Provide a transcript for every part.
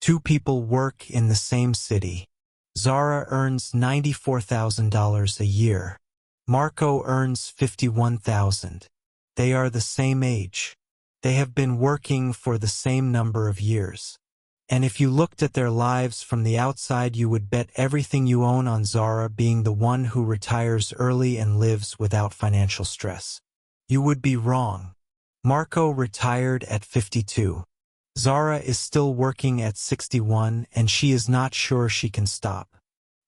Two people work in the same city. Zara earns $94,000 a year. Marco earns $51,000. They are the same age. They have been working for the same number of years. And if you looked at their lives from the outside, you would bet everything you own on Zara being the one who retires early and lives without financial stress. You would be wrong. Marco retired at 52. Zara is still working at 61, and she is not sure she can stop.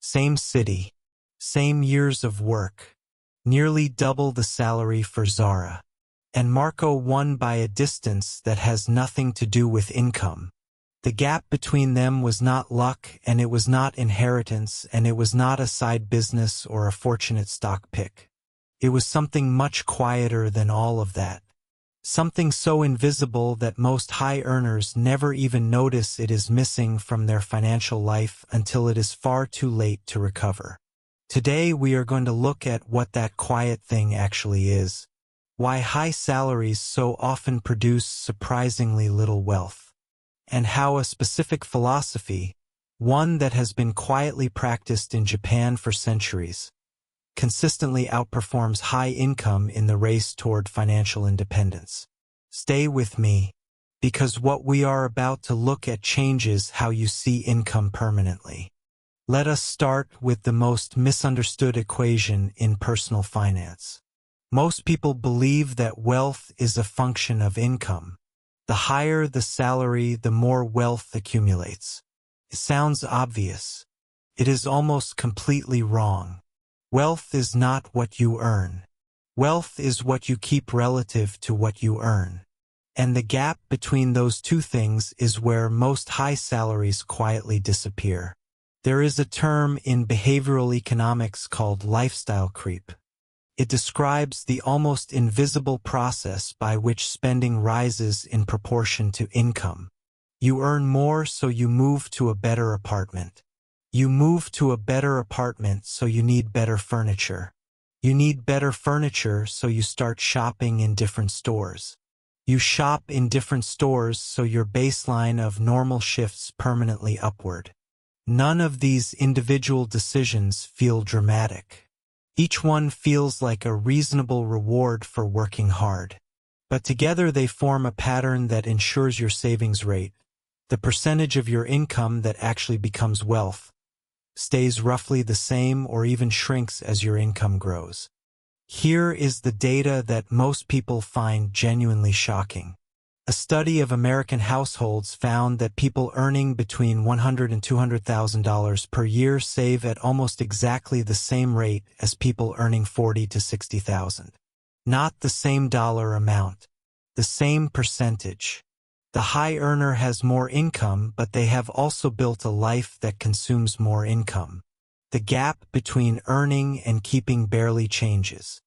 Same city, same years of work, nearly double the salary for Zara. And Marco won by a distance that has nothing to do with income. The gap between them was not luck, and it was not inheritance, and it was not a side business or a fortunate stock pick. It was something much quieter than all of that. Something so invisible that most high earners never even notice it is missing from their financial life until it is far too late to recover. Today we are going to look at what that quiet thing actually is, why high salaries so often produce surprisingly little wealth, and how a specific philosophy, one that has been quietly practiced in Japan for centuries, consistently outperforms high income in the race toward financial independence. Stay with me, because what we are about to look at changes how you see income permanently. Let us start with the most misunderstood equation in personal finance. Most people believe that wealth is a function of income. The higher the salary, the more wealth accumulates. It sounds obvious. It is almost completely wrong. Wealth is not what you earn. Wealth is what you keep relative to what you earn. And the gap between those two things is where most high salaries quietly disappear. There is a term in behavioral economics called lifestyle creep. It describes the almost invisible process by which spending rises in proportion to income. You earn more, so you move to a better apartment. You move to a better apartment, so you need better furniture. You need better furniture, so you start shopping in different stores. You shop in different stores, so your baseline of normal shifts permanently upward. None of these individual decisions feel dramatic. Each one feels like a reasonable reward for working hard. But together they form a pattern that ensures your savings rate, the percentage of your income that actually becomes wealth, stays roughly the same or even shrinks as your income grows. Here is the data that most people find genuinely shocking. A study of American households found that people earning between $100,000 and $200,000 per year save at almost exactly the same rate as people earning $40,000 to $60,000. Not the same dollar amount, the same percentage. The high earner has more income, but they have also built a life that consumes more income. The gap between earning and keeping barely changes.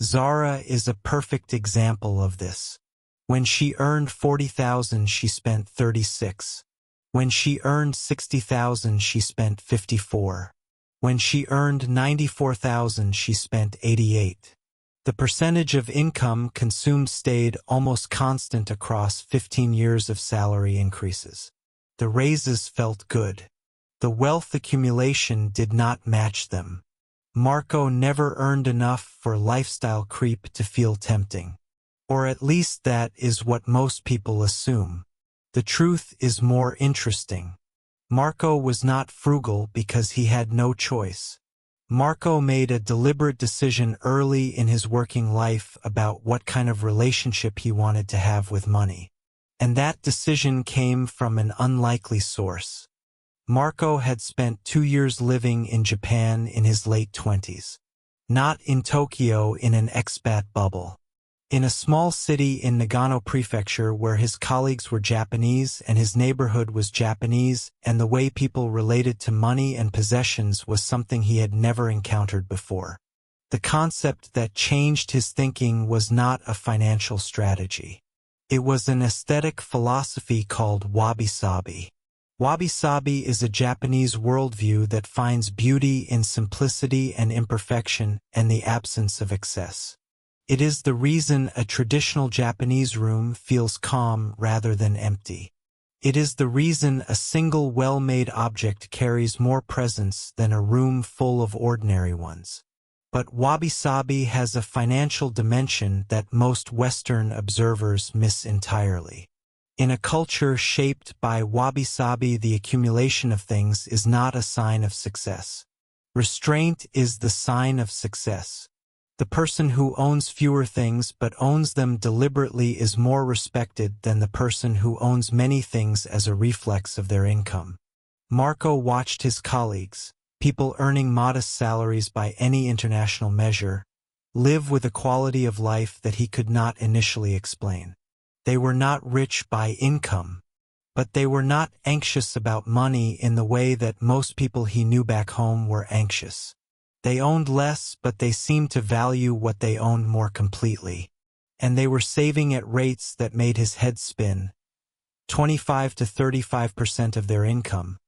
Zara is a perfect example of this. When she earned $40,000, she spent $36,000. When she earned $60,000, she spent $54,000. When she earned $94,000, she spent $88,000. The percentage of income consumed stayed almost constant across 15 years of salary increases. The raises felt good. The wealth accumulation did not match them. Marco never earned enough for lifestyle creep to feel tempting. Or at least that is what most people assume. The truth is more interesting. Marco was not frugal because he had no choice. Marco made a deliberate decision early in his working life about what kind of relationship he wanted to have with money. And that decision came from an unlikely source. Marco had spent 2 years living in Japan in his late 20s. Not in Tokyo in an expat bubble. In a small city in Nagano Prefecture where his colleagues were Japanese and his neighborhood was Japanese, and the way people related to money and possessions was something he had never encountered before. The concept that changed his thinking was not a financial strategy. It was an aesthetic philosophy called wabi-sabi. Wabi-sabi is a Japanese worldview that finds beauty in simplicity and imperfection and the absence of excess. It is the reason a traditional Japanese room feels calm rather than empty. It is the reason a single well-made object carries more presence than a room full of ordinary ones. But wabi-sabi has a financial dimension that most Western observers miss entirely. In a culture shaped by wabi-sabi, the accumulation of things is not a sign of success. Restraint is the sign of success. The person who owns fewer things but owns them deliberately is more respected than the person who owns many things as a reflex of their income. Marco watched his colleagues, people earning modest salaries by any international measure, live with a quality of life that he could not initially explain. They were not rich by income, but they were not anxious about money in the way that most people he knew back home were anxious. They owned less, but they seemed to value what they owned more completely. And they were saving at rates that made his head spin. 25 to 35% of their income,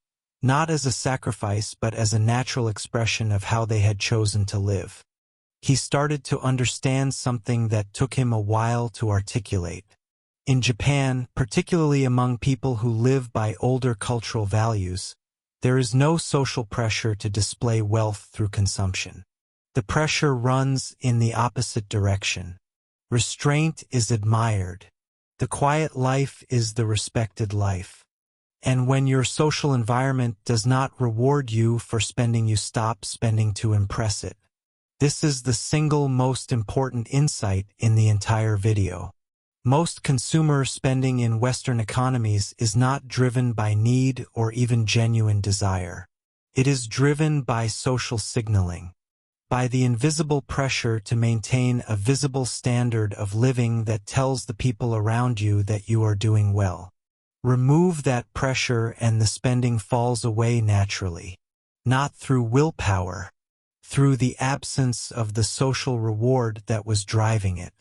not as a sacrifice but as a natural expression of how they had chosen to live. He started to understand something that took him a while to articulate. In Japan, particularly among people who live by older cultural values, there is no social pressure to display wealth through consumption. The pressure runs in the opposite direction. Restraint is admired. The quiet life is the respected life. And when your social environment does not reward you for spending, you stop spending to impress it. This is the single most important insight in the entire video. Most consumer spending in Western economies is not driven by need or even genuine desire. It is driven by social signaling, by the invisible pressure to maintain a visible standard of living that tells the people around you that you are doing well. Remove that pressure and the spending falls away naturally, not through willpower, through the absence of the social reward that was driving it.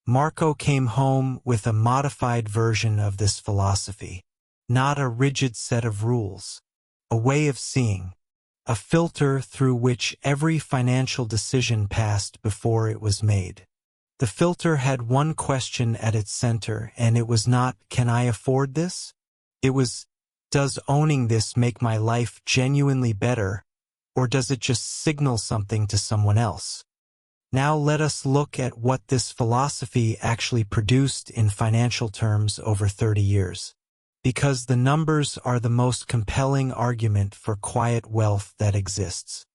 Marco came home with a modified version of this philosophy, not a rigid set of rules, a way of seeing, a filter through which every financial decision passed before it was made. The filter had one question at its center, and it was not, "Can I afford this?" It was, "Does owning this make my life genuinely better, or does it just signal something to someone else?" Now let us look at what this philosophy actually produced in financial terms over 30 years. Because the numbers are the most compelling argument for quiet wealth that exists.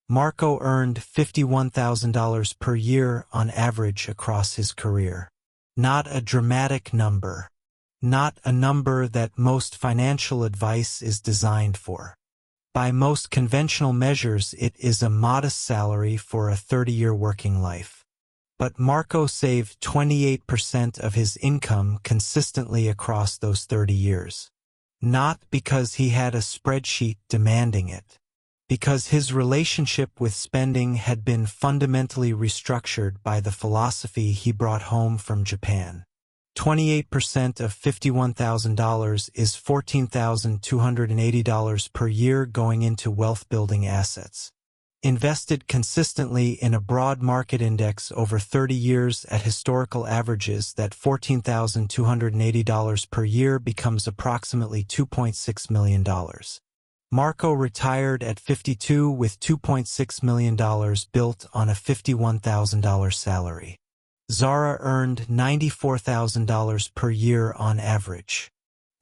Marco earned $51,000 per year on average across his career. Not a dramatic number. Not a number that most financial advice is designed for. By most conventional measures, it is a modest salary for a 30-year working life. But Marco saved 28% of his income consistently across those 30 years. Not because he had a spreadsheet demanding it. Because his relationship with spending had been fundamentally restructured by the philosophy he brought home from Japan. 28% of $51,000 is $14,280 per year going into wealth-building assets. Invested consistently in a broad market index over 30 years at historical averages, that $14,280 per year becomes approximately $2.6 million. Marco retired at 52 with $2.6 million built on a $51,000 salary. Zara earned $94,000 per year on average,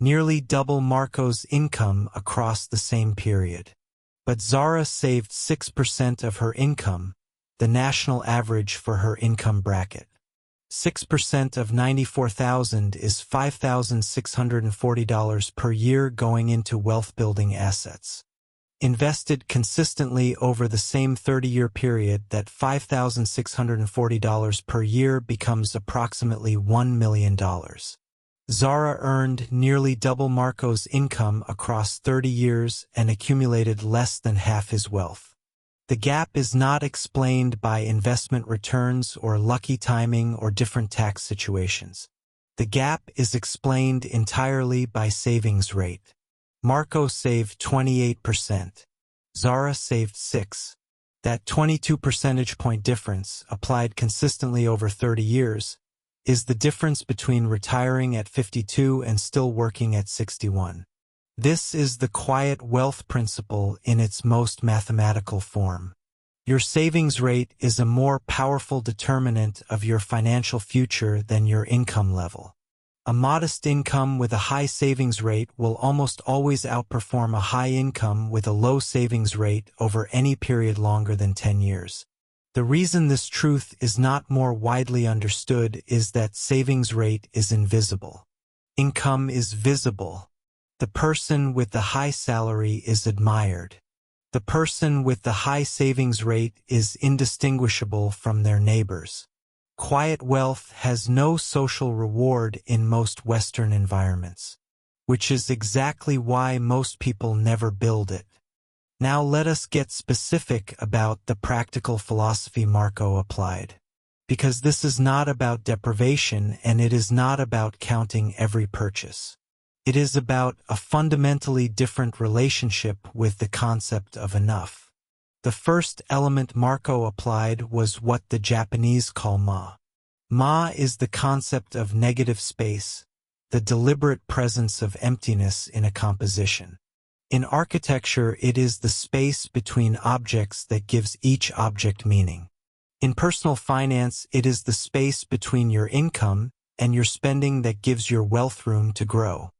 nearly double Marco's income across the same period. But Zara saved 6% of her income, the national average for her income bracket. 6% of $94,000 is $5,640 per year going into wealth-building assets. Invested consistently over the same 30-year period, that $5,640 per year becomes approximately $1 million. Zara earned nearly double Marco's income across 30 years and accumulated less than half his wealth. The gap is not explained by investment returns or lucky timing or different tax situations. The gap is explained entirely by savings rate. Marco saved 28%. Zara saved 6%. That 22 percentage point difference, applied consistently over 30 years, is the difference between retiring at 52 and still working at 61. This is the quiet wealth principle in its most mathematical form. Your savings rate is a more powerful determinant of your financial future than your income level. A modest income with a high savings rate will almost always outperform a high income with a low savings rate over any period longer than 10 years. The reason this truth is not more widely understood is that savings rate is invisible. Income is visible. The person with the high salary is admired. The person with the high savings rate is indistinguishable from their neighbors. Quiet wealth has no social reward in most Western environments, which is exactly why most people never build it. Now let us get specific about the practical philosophy Marco applied. Because this is not about deprivation and it is not about counting every purchase. It is about a fundamentally different relationship with the concept of enough. The first element Marco applied was what the Japanese call ma. Ma is the concept of negative space, the deliberate presence of emptiness in a composition. In architecture, it is the space between objects that gives each object meaning. In personal finance, it is the space between your income and your spending that gives your wealth room to grow.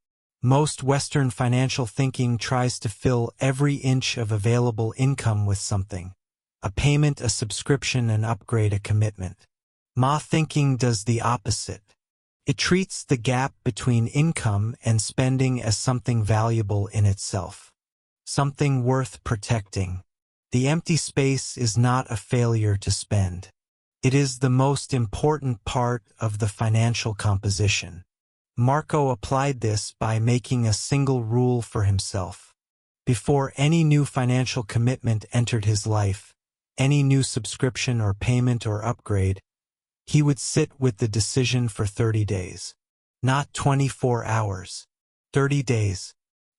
Most Western financial thinking tries to fill every inch of available income with something. A payment, a subscription, an upgrade, a commitment. Ma thinking does the opposite. It treats the gap between income and spending as something valuable in itself. Something worth protecting. The empty space is not a failure to spend. It is the most important part of the financial composition. Marco applied this by making a single rule for himself. Before any new financial commitment entered his life, any new subscription or payment or upgrade, he would sit with the decision for 30 days. Not 24 hours. 30 days.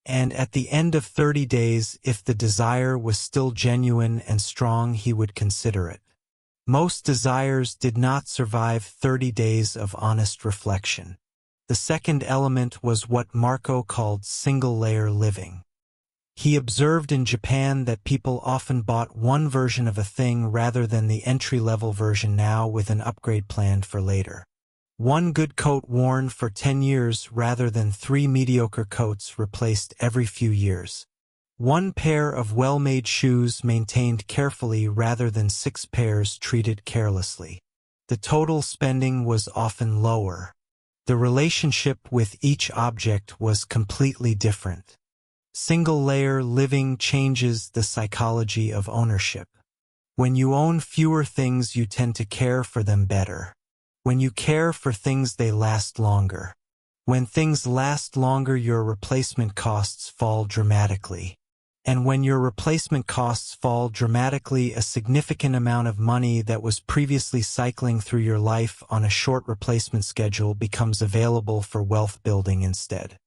And at the end of 30 days, if the desire was still genuine and strong, he would consider it. Most desires did not survive 30 days of honest reflection. The second element was what Marco called single-layer living. He observed in Japan that people often bought one version of a thing rather than the entry-level version now with an upgrade planned for later. One good coat worn for 10 years rather than 3 mediocre coats replaced every few years. One pair of well-made shoes maintained carefully rather than 6 pairs treated carelessly. The total spending was often lower. The relationship with each object was completely different. Single-layer living changes the psychology of ownership. When you own fewer things, you tend to care for them better. When you care for things, they last longer. When things last longer, your replacement costs fall dramatically. And when your replacement costs fall dramatically, a significant amount of money that was previously cycling through your life on a short replacement schedule becomes available for wealth building instead.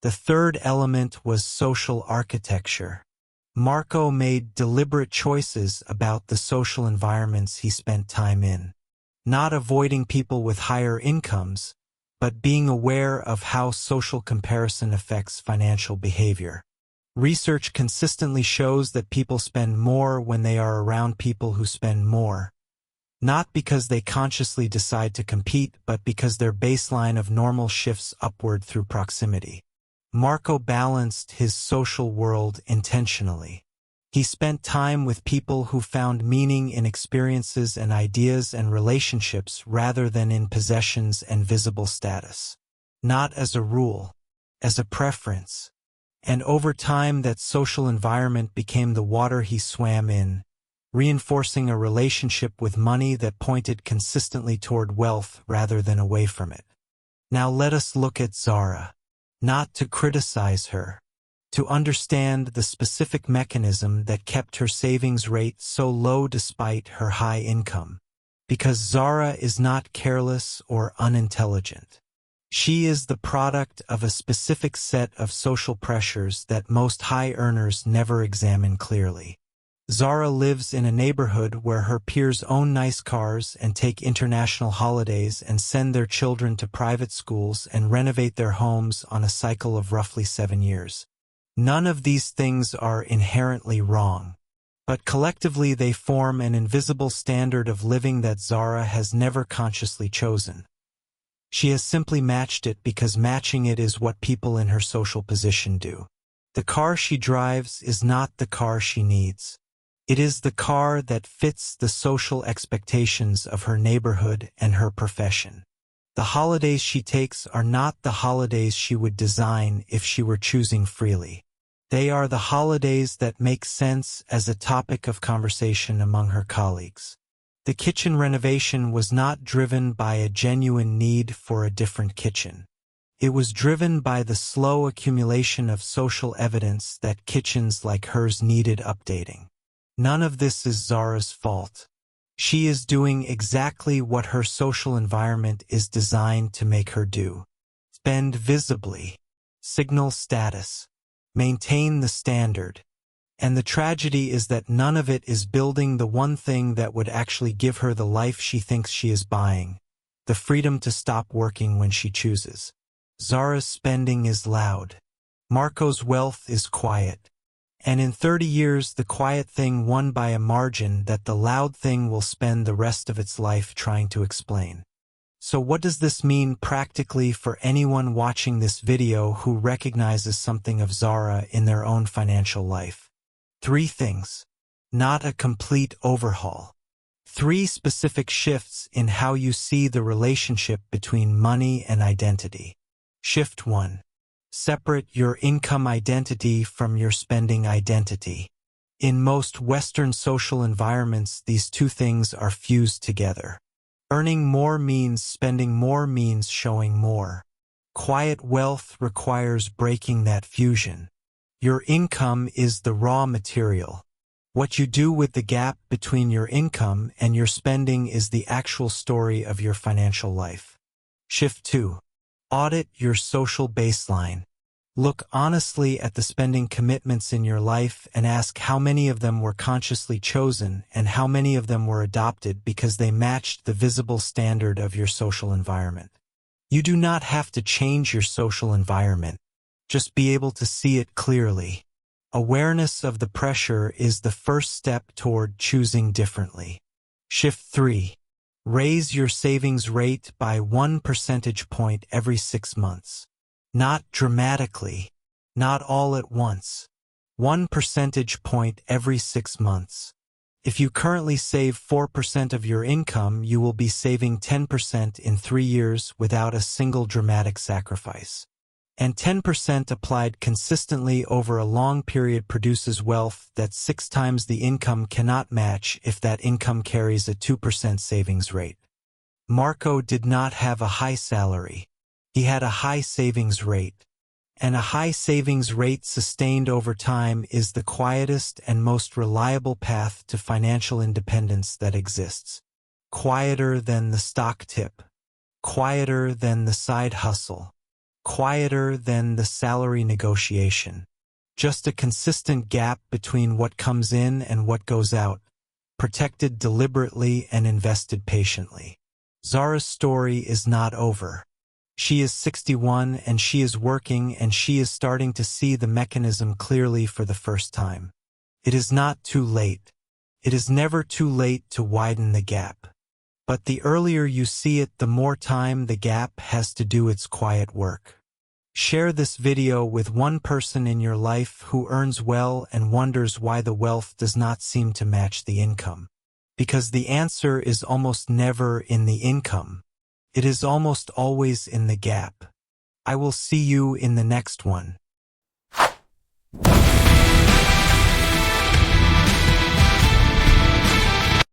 The third element was social architecture. Marco made deliberate choices about the social environments he spent time in. Not avoiding people with higher incomes, but being aware of how social comparison affects financial behavior. Research consistently shows that people spend more when they are around people who spend more. Not because they consciously decide to compete, but because their baseline of normal shifts upward through proximity. Marco balanced his social world intentionally. He spent time with people who found meaning in experiences and ideas and relationships rather than in possessions and visible status. Not as a rule, as a preference. And over time, that social environment became the water he swam in, reinforcing a relationship with money that pointed consistently toward wealth rather than away from it. Now let us look at Zara. Not to criticize her, to understand the specific mechanism that kept her savings rate so low despite her high income. Because Zara is not careless or unintelligent. She is the product of a specific set of social pressures that most high earners never examine clearly. Zara lives in a neighborhood where her peers own nice cars and take international holidays and send their children to private schools and renovate their homes on a cycle of roughly 7 years. None of these things are inherently wrong, but collectively they form an invisible standard of living that Zara has never consciously chosen. She has simply matched it because matching it is what people in her social position do. The car she drives is not the car she needs. It is the car that fits the social expectations of her neighborhood and her profession. The holidays she takes are not the holidays she would design if she were choosing freely. They are the holidays that make sense as a topic of conversation among her colleagues. The kitchen renovation was not driven by a genuine need for a different kitchen. It was driven by the slow accumulation of social evidence that kitchens like hers needed updating. None of this is Zara's fault. She is doing exactly what her social environment is designed to make her do. Spend visibly, signal status, maintain the standard. And the tragedy is that none of it is building the one thing that would actually give her the life she thinks she is buying, the freedom to stop working when she chooses. Zara's spending is loud. Marco's wealth is quiet. And in 30 years, the quiet thing won by a margin that the loud thing will spend the rest of its life trying to explain. So what does this mean practically for anyone watching this video who recognizes something of Zara in their own financial life? 3 things. Not a complete overhaul. 3 specific shifts in how you see the relationship between money and identity. Shift 1. Separate your income identity from your spending identity. In most Western social environments, these 2 things are fused together. Earning more means spending more means showing more. Quiet wealth requires breaking that fusion. Your income is the raw material. What you do with the gap between your income and your spending is the actual story of your financial life. Shift 2. Audit your social baseline. Look honestly at the spending commitments in your life and ask how many of them were consciously chosen and how many of them were adopted because they matched the visible standard of your social environment. You do not have to change your social environment. Just be able to see it clearly. Awareness of the pressure is the first step toward choosing differently. Shift 3. Raise your savings rate by 1 percentage point every 6 months. Not dramatically, not all at once. 1 percentage point every 6 months. If you currently save 4% of your income, you will be saving 10% in 3 years without a single dramatic sacrifice. And 10% applied consistently over a long period produces wealth that 6 times the income cannot match if that income carries a 2% savings rate. Marco did not have a high salary. He had a high savings rate. And a high savings rate sustained over time is the quietest and most reliable path to financial independence that exists. Quieter than the stock tip. Quieter than the side hustle. Quieter than the salary negotiation. Just a consistent gap between what comes in and what goes out, protected deliberately and invested patiently. Zara's story is not over. She is 61 and she is working and she is starting to see the mechanism clearly for the first time. It is not too late. It is never too late to widen the gap. But the earlier you see it, the more time the gap has to do its quiet work. Share this video with one person in your life who earns well and wonders why the wealth does not seem to match the income. Because the answer is almost never in the income. It is almost always in the gap. I will see you in the next one.